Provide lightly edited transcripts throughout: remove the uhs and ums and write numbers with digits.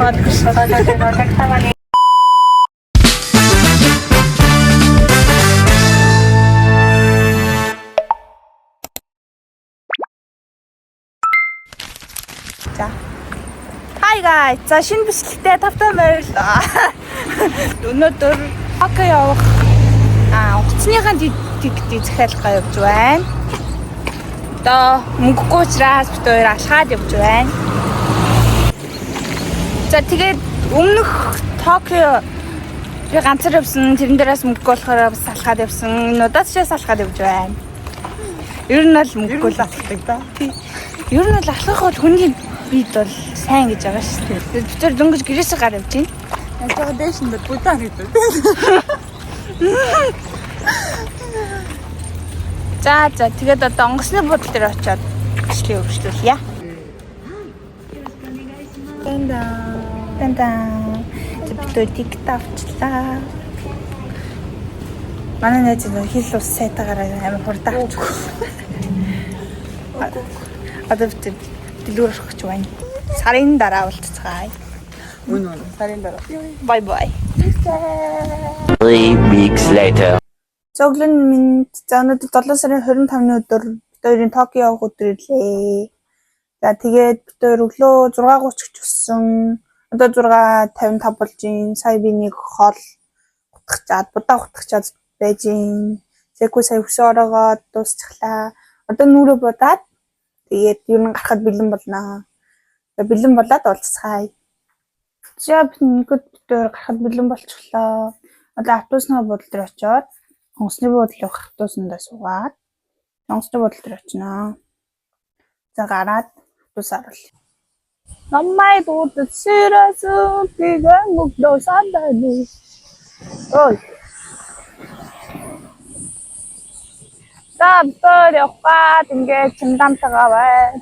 За. Hi guys. За шинэ бичлэгтээ тавтай баярлалаа. Өнөөдөр Токио явах уцсныхаа тикетийг захиалгаа явж байна. Одоо мөнгөгүй учраас бид хоёр алхаад явж байна. За тэгээд өмнөх Токио би ганцаар явсан, тэрэн дээрээс мөнгөгүй болохоор бас алхаад явсан. Энэ удаа ч бас алхаад явж байна. Ер нь бол мөнгөгүй л алхдаг да. Ер нь бол алхах бол хүний бид бол сайн гэж байгаа шүү дээ. Бид тэр дөнгөж гэрээсээ гар явж байна. Яг дэшин дээр будаа хийдэг. За тэгээд одоо онгоцны буудлын дээр очиод бичлэгийг өргөжлүүлье. Тэнда. Бид тикет авчлаа. Манай найз нь хил ус сайтаагаараа амар хурдан авчих. Одоо бид дэлгүүр орох гэж байна. Сарын дараа уулзцгаая. Үнэн сарын дараа. Bye bye. 3 weeks later. Зөглөн минь за өнөөдөр 7 сарын 25-ны өдөр бид хоёрын Токио явах өдөр илээ. За тэгээд бид хоёр өглөө 6:30 ч өссөн. Одоо 6:55 болж байна. Сая би нэг хол гутгачаад, будаа гутгачаад байж байна. Зэгүй сая өсөө ороогоод дуусчихлаа. Одоо нүрээ будаад тэгээд юу нэг гарахад бэлэн болно. Бэлэн болоод уулзцгаая. За бид нэгд гарахад бэлэн болчихлоо. Одоо автобусны буудлын дээр очиод онгоцны буудлын автобуснда суугаад онгоцны буудлын дээр очино. За гараад автобус оруулъя. Намайг дуудаж сэрээсөө тэгэн мөгдөө сандали. Ой. За бид яваад ингээд чимдамтайгаа байна.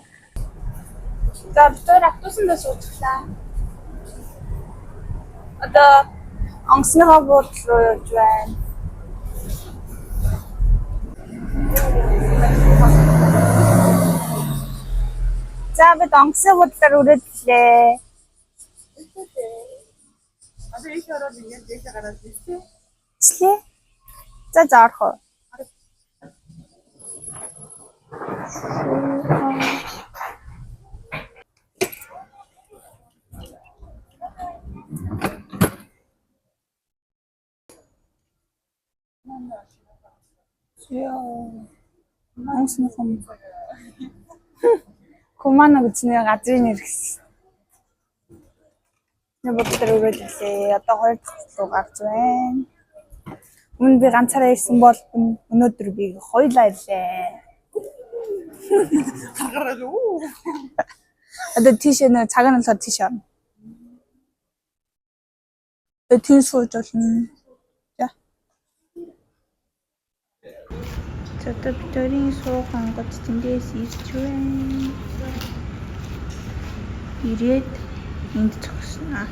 За бид автобуснд суучлаа. Одоо онгоцны буудлын руу явж байна. За бид онгоцны буудлаар үргэлжлээ. Одоо их ороод ингээд дэше гараад ирсэн. Слээ. За орох уу? Онгоцны хом. Комана гэцний газрын нэр гэсэн. Буудлаар үргэлжлээ. Одоо 2 дахь руу гарч байна. Өмнө би ганцаараа ирсэн бол өнөөдөр би хоёулаа ирлээ. Хагараад уу. Одоо тийшээ нөө цаг нь болохоор тийш орно. Тэр сууж болно. За. Одоо бидний суухан гоц тэндээс ирж байна. Ирээд энд зогсноо.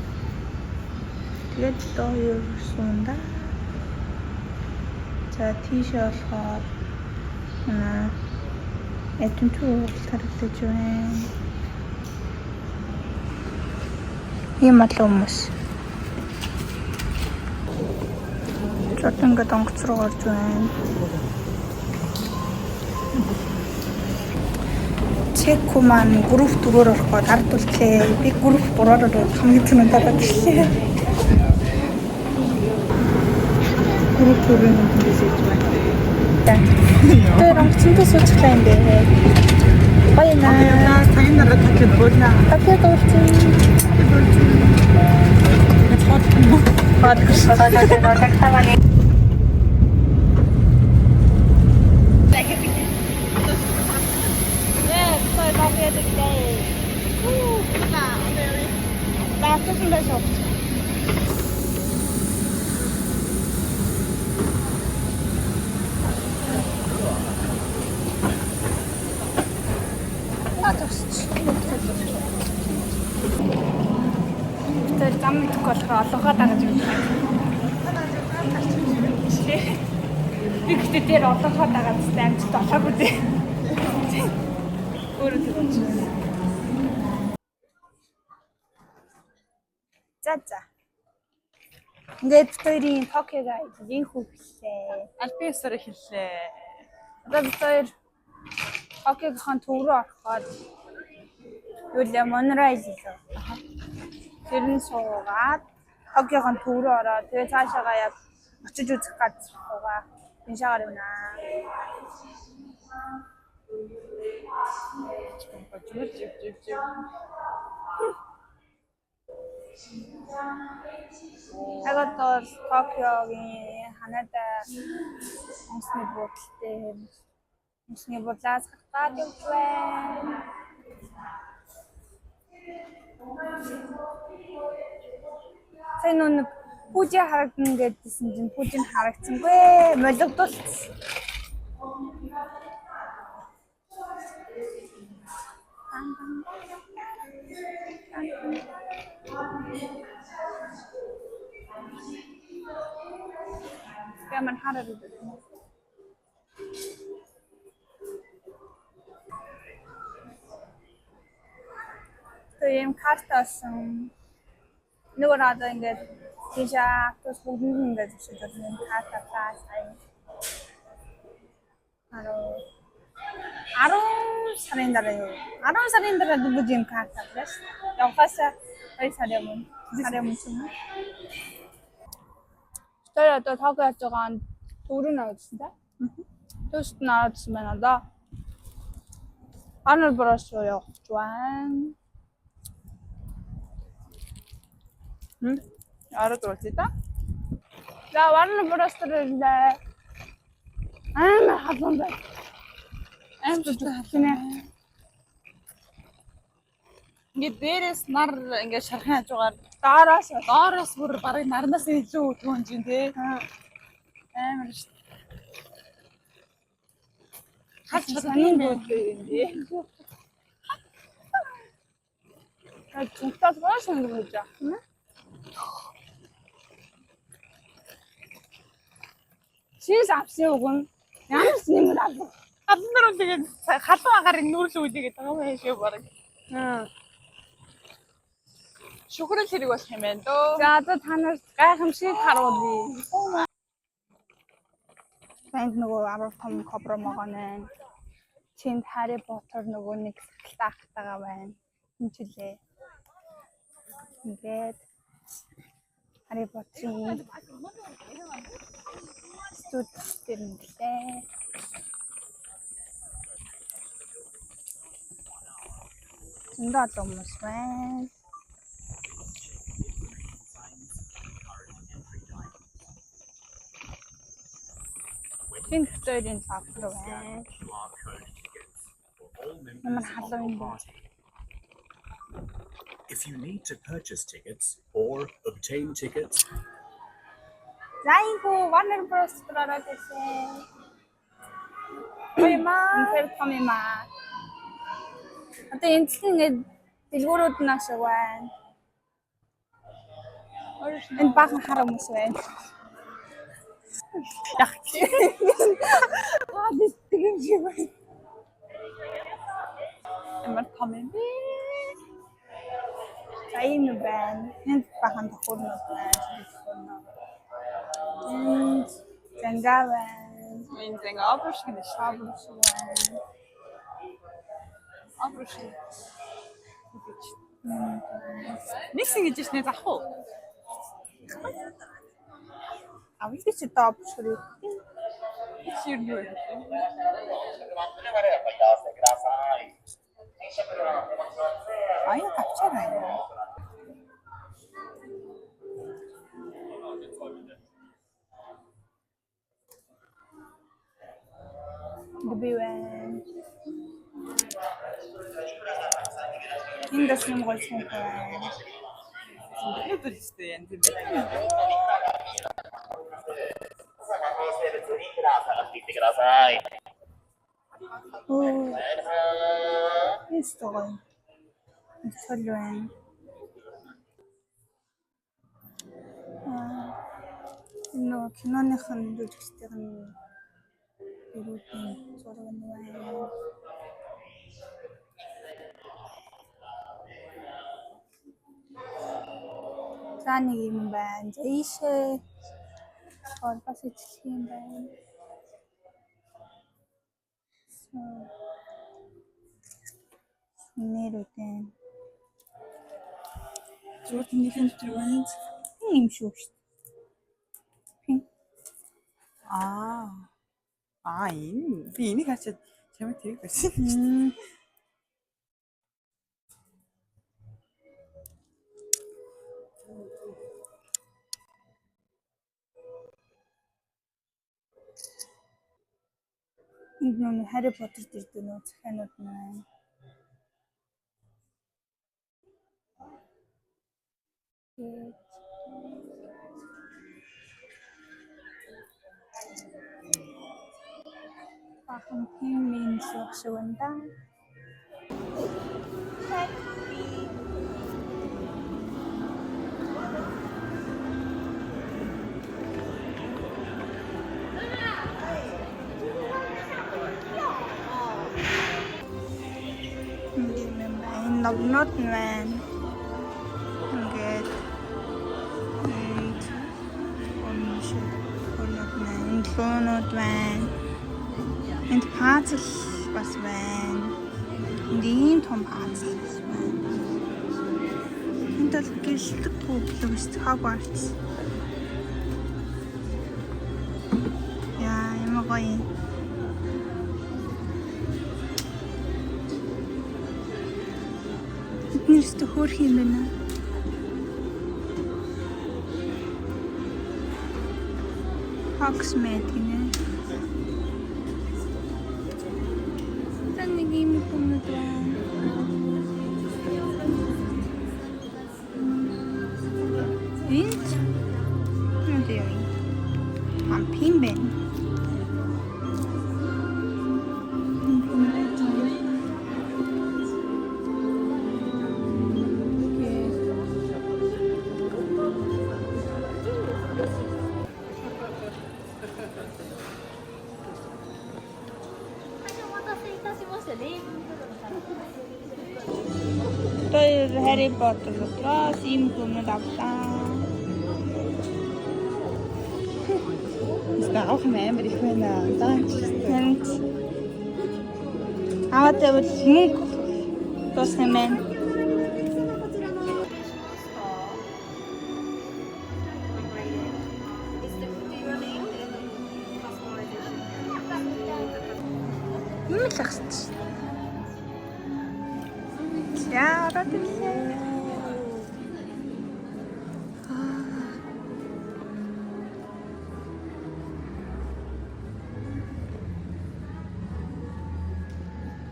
Тэгээд хоёр суунда. За тийшээ болохоор эдэнчүү тарагдаж байна. Ийм олон хүмүүс. Чот ингээд онгоц руу гарч байна. Чеку маань групп 4-оор орох гээд ард үлдлээ. Би групп 3-оор орох хамгийн түрүүнд дараад ирлээ. Групп 4-ийн үндээс ирж байна. Тэр онгоцтой суучлаа юм бэ. Баяна. Цагийн дараа Токиод болно. Токиод урчин. Тэр зам мэдхгүй болохоор олонгоо дагаж байна. Би гэхдээ тэр олонгоо дагаад амжилт олоогүй дээ. Өөрөө тэгэж. За за. Ингээд хоёрын Токиога инхүү хэллээ. Альбиасаар хэллээ. Одоо бид хоёр Токиогын төв рүү ороход юулаа монорай хийлээ. Тэр нь суугаад Токиогын төв рүү ороод тэгээ цаашаагаа яг очиж үзэх газар руугаа иншаагаар юмнаа. Жив. Агатор Токиогийн Ханада онцны буудлын онцны буудлаас хатгаад явж байна. Сайн нэг пүүжи харагдана гэдсэн чинь пүүжи нь харагдсангүй молигдуулсан. Ямар хараад байна. Ийм картасан нөгөө надад ингээд тийшээ тус бүгд ингээд зөвшөөрч байгаа картаа сайн. 10 сарын дараа юу? 10 сарын дараа дөнгөж юм картаа бас. Явхасаа 2 сарын өмнө. Тэр одоо Токиод байгаа төрөн авчихсан та. Төст наадсан байна да. Арнол Брос руу явж байна. Араа дуртай та. За Арнол Брос руу амар хавсан байна. Амар хавсан. Ингээд дээрээс нар ингээд шархан хаж байгаа. Доороос бүр барыг нарнаас илүү түүнж юм тий. Амар шүү. Хаж санин бод юм тий. Чухтас баасан гэж байна. Шис авсан үг нь ямар ч юм аа. Хаднаар уу тэгээд халуун агаар нүүрлүү үлээгээд байгаа юм шиг барыг. Шүхрэл хэрэг болох юм байна дөө. За одоо та нар гайхамшиг харуулъя. Энд нөгөө 10 том кобра могоно. Тэнд Harry Potter нөгөө нэг сахалтаахтайгаа байна. Хинчлээ. Ингээд Harry Potter-ийн студентэр нэлээ. Зөндөө хүмүүс байна. Тэнд хоёрын цаавар байна. Ямар халуун бэ? If you need to purchase tickets or obtain tickets, Заинхүү Warner Bros. Ороод ирсэн. Тэр комимаа. Одоо энэ ингээд дэлгүүрүүд нь ашиг байна. Энэ баахан хар хүмүүс байна. Яг. Тийм шиг байна. Амар том юм. За ийм байна. Энд баахан тохиолнууд байна. Зэнга байна. Энэ зэнга авраш гэнэ шабраш байна. Авраш. Миксинг хийж нэ зах уу? Авъя чи топ шүрээ. Шир юу вэ? Аяа капчараа. Гбивэн. Индас юм гойсон байна. Юу дэрчтэй юм тийм бэ? История. Солион. Но киноныхын дүрстэй нь ирүүдийн зураг нь байна. За нэг юм байна. За ийшээ бас ичих юм байна. Нэрүүдэн. Зүгээр тэнийхэн дотор байна. Ийм шүү дээ. Пин. Энэ. Би энийг хачаад чамд тэрийг барьсан. Энэ нэг Harry Potter дээр дөрөв захианууд маань. Бахан пинмин суугшванда. Энэ ногнот маань ингээд луунууд байна. Энд пазл бас байна. Энд ийм том пазл байна. Энд л гэлдэг төвлөс Hogwarts. Яа, юм гоё. Эднэрс хөөх юм байна. Hogsmeade гинэ. Нэг юм комнат байна. Энд юу юм? Пин байна. Тэр Harry Potter дотроос ийм комнат авлаа. Ska auch амар их байна. Энд аваад байвал мөнгө тус юм байна. Юм л ахс. Яарад илээ.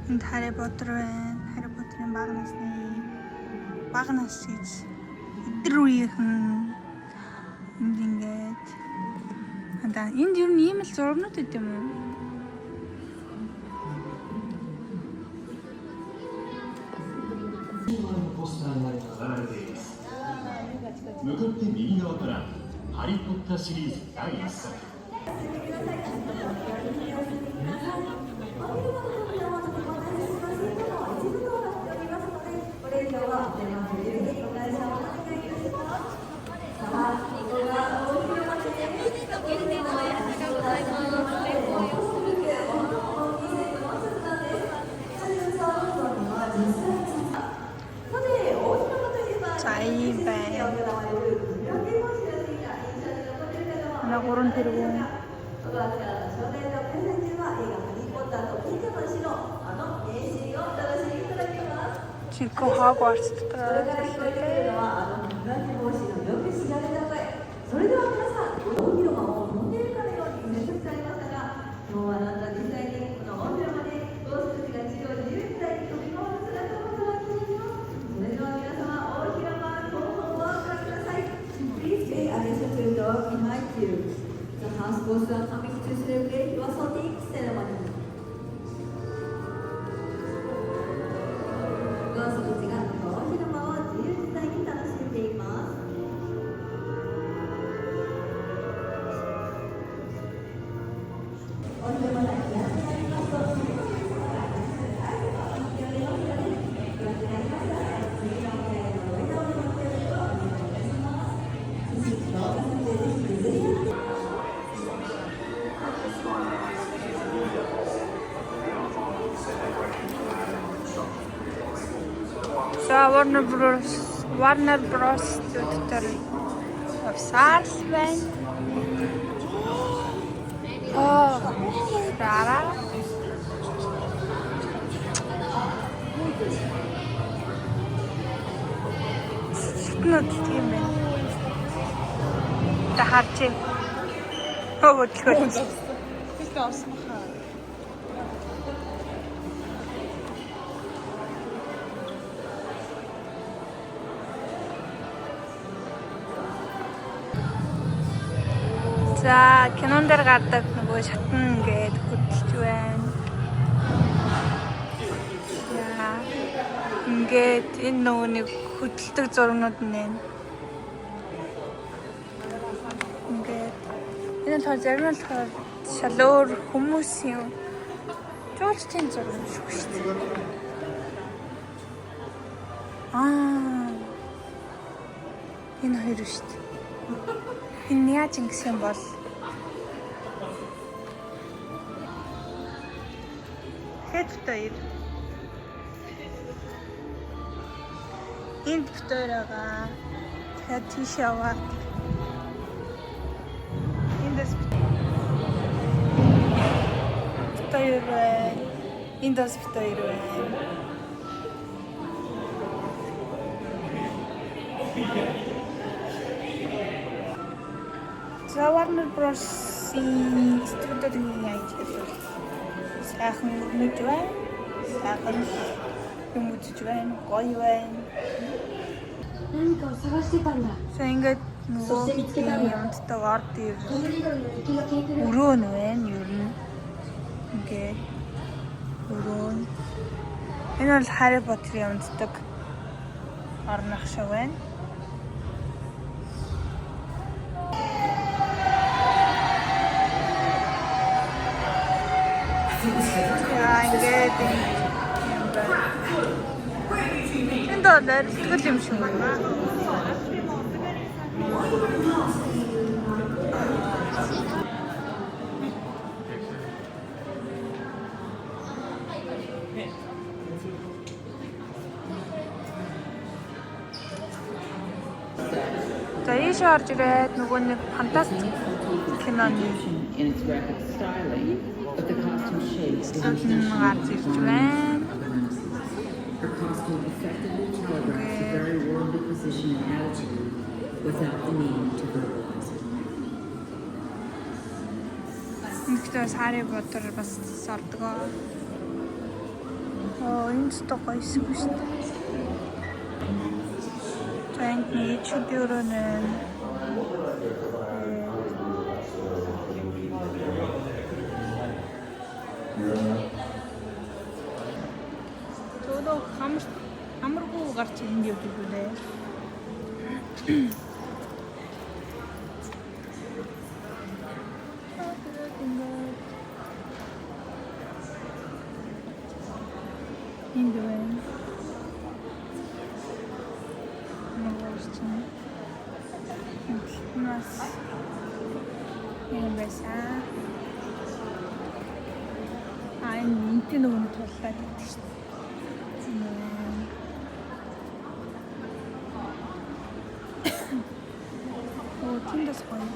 Энд Harry Potter байна. Harry Potter-ын бага нас гэж өдөр үеийнхэн энд ингээд энд юу нэм л зургнууд гэдэг юм уу? 하리포터 시리즈第1作 나 그런 데리고 지금 Hogwarts The house goes on coming to celebrate your sorting ceremony. ゴーストたちが大広間を自由自在に楽しんでいます。За Warner Bros дотор Sars байна. Дараа Нот тийм байна. Та харчих. Хөдлөхөд. Хэлээ орсон хаа. За кинон дээр гардаг нөгөө шатн ингээд хөдөлж байна. Яа. Ингээд энэ нөгөө нэг хөдөлдөг зургнууд нэ. Ингээд энэ л зарим нь шалуур хүмүүсийн жуулчдын зураг шүү дээ. Энэ хоёр шүү дээ. Энэ яаж ингэсэн бол хэд хоёр энд битээрага дахиад тийш яваад эндээс битээр байна. Эндээс битээр байна. За Warner Bros-ийн студиудын яаж хэлвэл сайхан өрнөж байна. Сайхан юм үзэж байна. Гоё байна. 何かを探してたんだ。 За ингээд нөгөө юмдтай орд ир トムリドルの息が消えてる。 өрөө нь байна ер нь. Ингээд өрөө нь. Энэ бол Harry Potter-ийн юмддаг орнох шиг байна. Ингээд юм байна. Энд бол сэтгэл юм шиг байна. За ийш орж ирээд нөгөө нэг фантастик киноны in its graphic styling, but the costume shapes the гарч ирж байна. Her costume effectively telegraphs a very worldly position and attitude without the need to verbalize it. Нэгтээс Harry Potter бас сордгоо. Энд ч гоё шүү дээ. Тэнт нэг чөдөөрөө нэ. Тоо хамаргүй гарч ингэ явдаг үлээ. Энд байна. Нас юм байсан. Энэ нөгөө туллаад байдаг шүү дээ. Оо тэндээс гоё.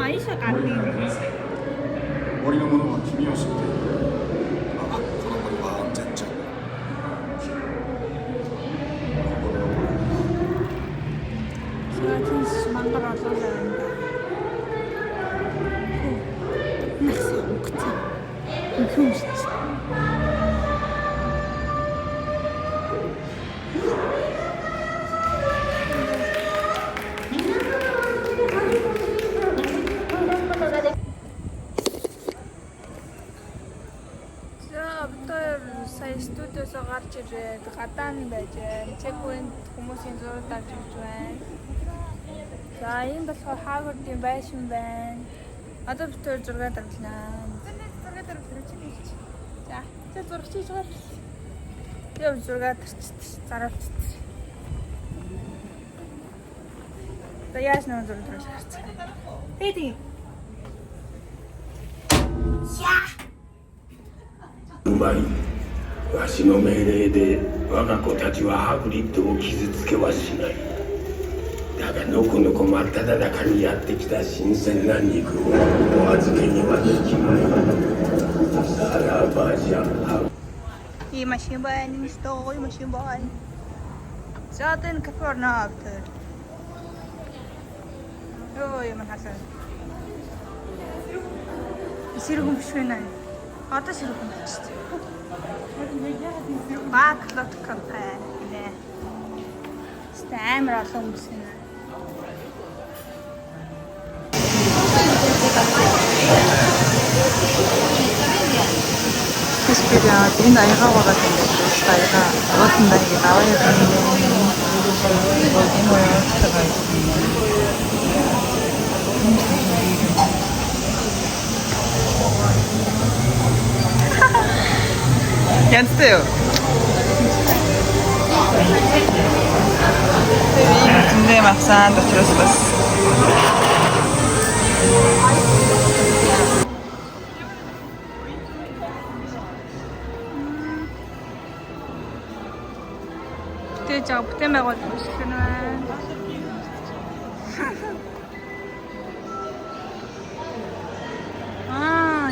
아이샤 같은 森の者は君を知っている。あ、この森は安全じゃ。 제가 만들어서 나온다. 낙서 그치? 이거 진짜. Сая студиосоо гарч ирээд гадаа нь байж байна. Чекпоинт хүмүүсийн зураг авч ирж байна. За энэ болохоор Harvard-ийн байшин байна. Одоо бид хоёр зураг авлаа. Зураг авах чинь ийч. За чи зураг хийж байгаа. Яв зураг заравч. За яаж нэг зураг харцгаа. Тэди. Яа. うまい。わしの命令で我が子たちはハグリッドを傷つけはしない。だがのこのこ真っ只中にやってきた新鮮な肉をお預けにはできまい。さらばじゃ。 И машин байна, энэ стой машин байна. За одоо энэ кафе орно авдаг. Йоо юм хасаа. Сэргэн биш вэ наа. Одоо сэргэн болчихсон. Баклот кафе нэ. Стамер олон хүмүүс нэ. Тэсбэрээд энэ аягаа байгаа гэдэг аягаа уутандаа ингэ аваа явсан юм. Янзтай юу? Тэвээ мавсан дотроос бас. Тэгэж бүтээн байгуул үүсгэх нь байна.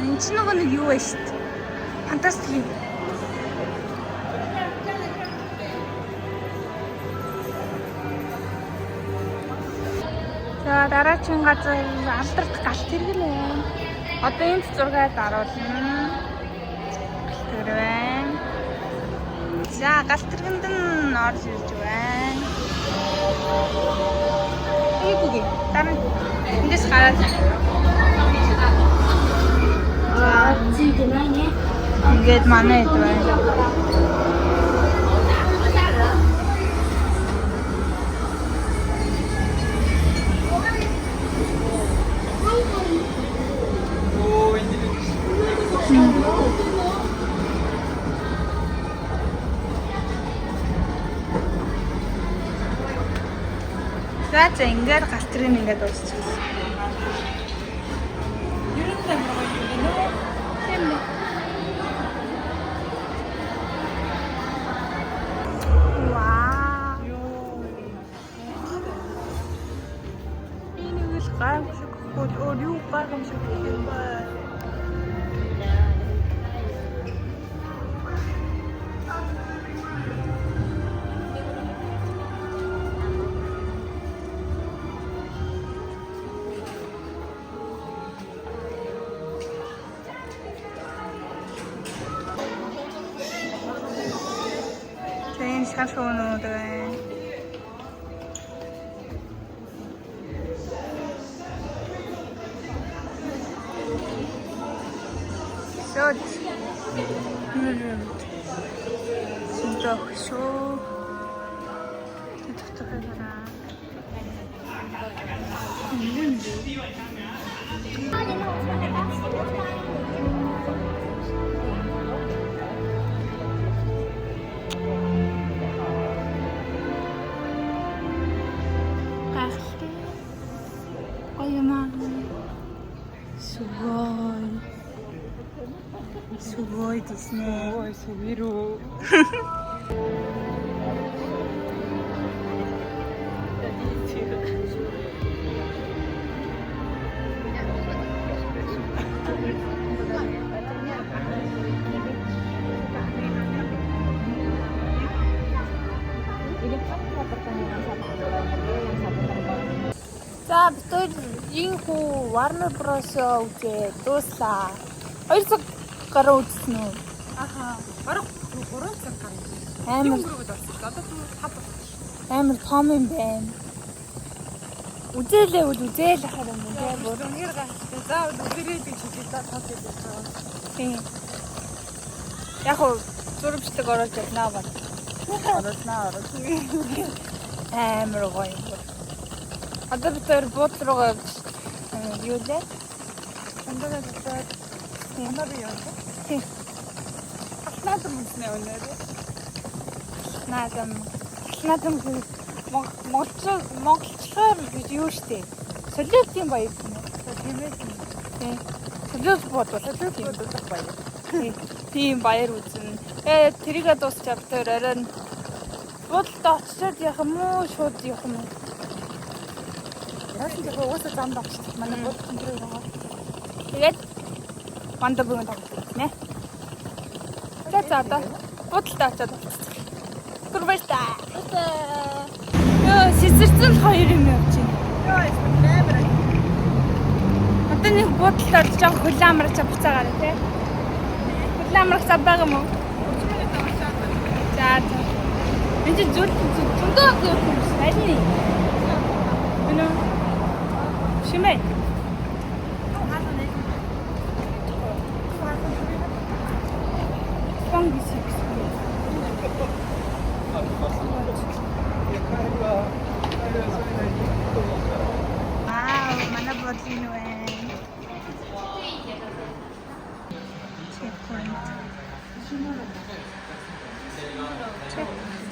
Энэ ч нэг юу вэ шүү дээ. Фантастик. За дараагийн газар алдарт галт тэргэл байна. Одоо энд зургийг даруулна. Галт тэрэг байна. За галт тэргэнд нь орж ирж байна. Ийгүгэй. Дараа эндээс гараад. Ингээд манай хэд байна. За ингээд галт тэрэг ингээд дуусчихсан. Шашуунууд байна. Сот. Синтох шоу. Тэтгэвчээрээ. Сугой Дисней. Ой, сугиру. За бид энэ хүү Warner Bros үзээ дууслаа. 2 цаг гараа үзсэн үү? Аха. Бараг 3 цаг гараа. Амар Одоо 5 болчихсон. амар том юм байна. Үзээлээ үзээл ахаар юм байна. Үнээр гайхалтай. Заавал үзэрэй гэж хэлээд тоо хийдэг. Тийм. Яг уу зурвчлаг оруулж явнаа бол. Оруулнаа. Амар гоё. Одоо бид тэр буудлын руугаа юу лээ? Эндээ тэгээд ямар юм бэ? Тийм. Ахнаад юмснээ өнөө. Наадам монголчууд гэж юу штэ. Солиотын баяр юм уу? Тийм ээ. Тийм. Солиот бодвол баяр. Тийм баяр үзнэ. Тэрийгээ дуусчаад тэр оройн буудалд очиод явах юм уу? Шууд явах юм уу? Яасан ч угаасаа замд очиж манай буудалд тэр байгаа. Тэгээд манда бүгд тоглох нэ. Тэгээд одоо буудалд очиод Турбайта. Ёо, сисэрцэн хоёр юм явж байна. Ёо, амар. Одоо нэг буудалд орж байгаа хөлөө амрах буцаагаар тий. Хөлөө амрах цав байгаа юм уу? За. Энд зөндөө гэх юм байна. Эно. Шимээ. Wow, mana botlin wen.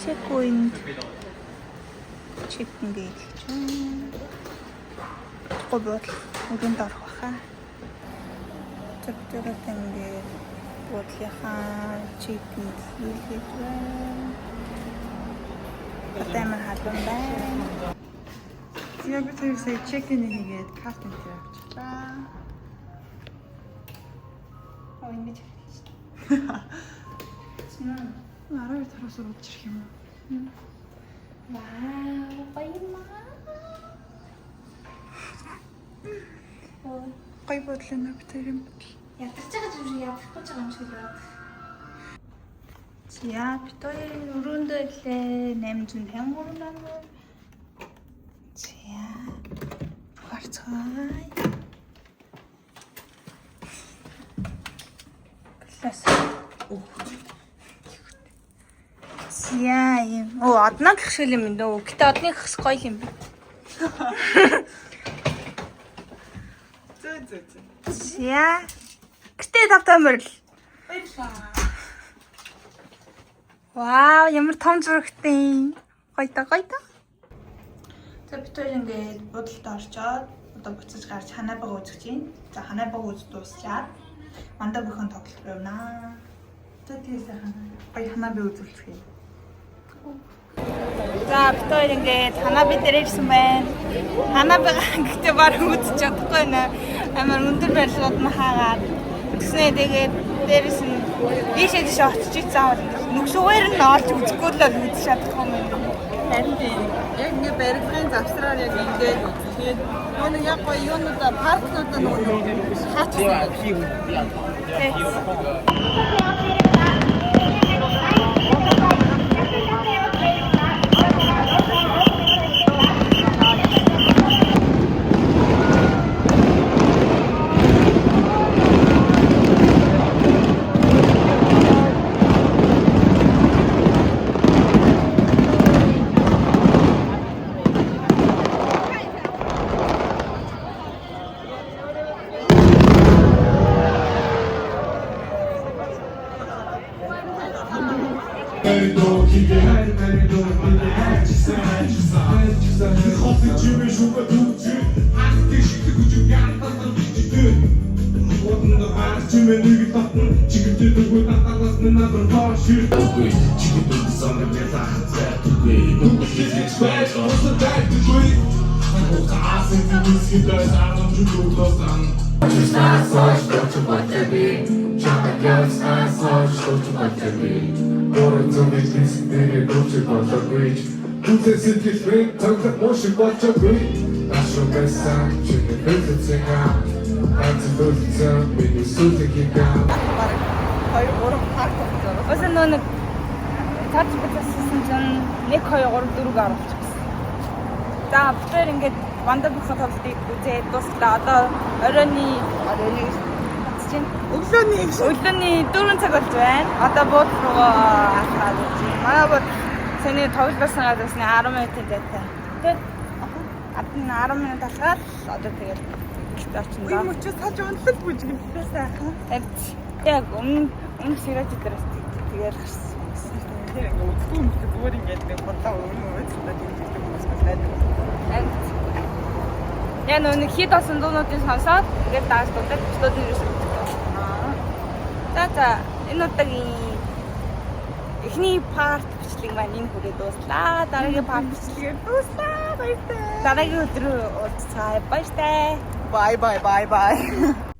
Checkpoint. Check ингээд чинь. Гобот үгэнд орох баха. Тэгтэрэг ингээд бодлихаа checkpoint хийлгэж байна. Атайман халуун байна. Яг тэр сая чекин хийгээд карт энэ авчихлаа. Оо ингэж хийчихлээ. Арай тараас урууч ирэх юм уу? Вау, баямаа. Гой бодлоо битэр юм. Ядарч байгаа юм шиг ядарч байгаа юм шиг байна. За битээ өрөөндөө илээ 853 намаа. За харцгаая. Класс. Яа юм. Оо одноо гэх шиг юм дөө. Гэтэ одны гэх гоё юм бэ. Зөө. Яа. Гэтэ тавтамэр л. Баярлалаа. Вау, ямар том зурагтай. Гоё та. За бид хоёр ингээд буудалд орчоод одоо буцаж гарч ханаабага үзэж чинь. За ханаабага үз дуусчаад мандаа бүхэн тоглох явнаа. За тийээс гоё ханаабага үзүүлэх юм. За бид хоёр ингээд ханаабаа дээр ирсэн байна. Ханаабага гэхдээ баг үзэж чадахгүй нэ. Амар өндөр байрлууд нь хаагаад. Тэгснэ тэгээд дээрээс нь ийшээ тийш очиж заавал нүгшүүгээр нь олж үзэхгүй л үзэж чадахгүй юм. Харин тийм. Яг ингээ барилгын завсраар яг ингээд тэгээд нөгөө яг гоё юунуудаа паркнуудаа нөгөө хаачсан. Өөсөө нэг таач битсэн чинь 1 2 3 4 оруулчихсан. За битээр ингээд ванда бүхэн тоглолтыг үзээд дуслаа. Одоо оройны байна? Өглөөний 4 цаг болж байна. Одоо буудлын руу алхаад байж байна. Манай бод цэний тоглосон гадаас 10 минутын зайтай. Тэгээд 10 минут алхаад одоо тэгээд гэлтэй очино. Ийм учраас саж унтал бүжгэлтэй сайхан. Яг өмнө сэрэж дээрээс тэгээд гарсан. Тэр ингээ өдгөө зүгээр ингээд нэг бодлоо өмнө үзлээ гэдэг хүмүүс байна. Яг нэг хит осон дуунуудыг сонсоод тэгээд дааш дуудаад битүүд нэрээс өгдөг. За энэ удаагийн эхний парт бичлэг маань энэ хүрээ дууслаа. Дараагийн парт бичлэгээр дууслаа. Баярлалаа. Дараагийн өдөр уулзцаая. Баяртай. Bye bye bye bye.